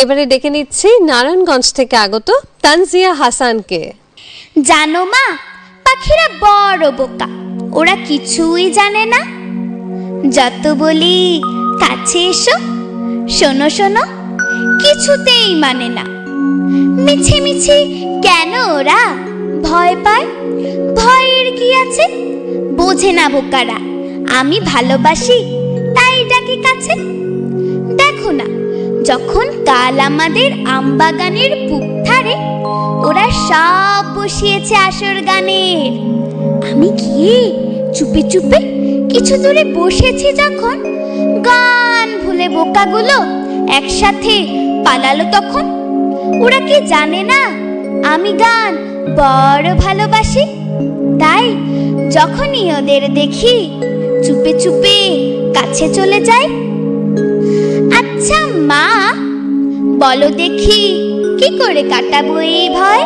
এবারে ডেকে নিচ্ছি নারায়ণগঞ্জ থেকে আগত তানজিয়া হাসানকে। জানো মা, পাখিরা বড় বোকা, ওরা কিছুই জানে না। যত বলি কাছে এসো, শোনো শোনো, কিছুতেই মানে না। মিছে মিছে কেন ওরা ভয় পায়? ভয়ের কি আছে, বোঝে না বোকারা। আমি ভালোবাসি তাই ডাকি কাছে। দেখো না, যখন কাল আমাদের আমবাগানের পুব ধারে ওরা সব বসিয়েছে আসর গানের, আমি গিয়ে চুপে চুপে কিছু দূরে বসেছি, যখন গান ভুলে বোকাগুলো একসাথে পালালো, তখন ওরা কি জানে না আমি গান বড় ভালোবাসি? তাই যখনই ওদের দেখি চুপে চুপে কাছে চলে যাই। আচ্ছা মা, বলো দেখি কি করে কাটাবো এই ভয়?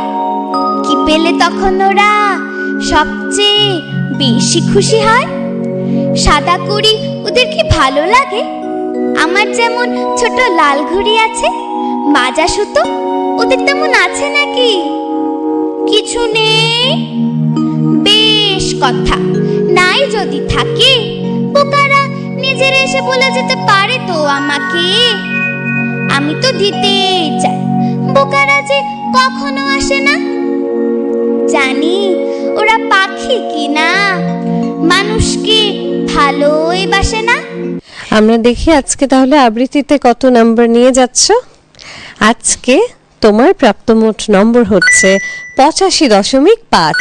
কি পেলে তখন ওরা সবচেয়ে বেশি খুশি হয়? সাদা কুড়ি ওদের কি ভালো লাগে? আমার যেমন ছোট লাল ঘুড়ি আছে, মাজা সুতো ওদের তেমন আছে নাকি? কিছু নেই? বেশ কথা, নাই যদি থাকে বোকারা নিজের এসে বলে যেতে পারে তো আমাকে। আমি তো দিতেই চাই, বোকারা যে কখনো আসে না। জানি ওরা পাখি কিনা মানুষকে ভালোই বাসে না। আমরা দেখি আজকে তাহলে আবৃত্তিতে কত নাম্বার নিয়ে যাচ্ছ। আজকে তোমার প্রাপ্ত মোট নম্বর হচ্ছে 85.5।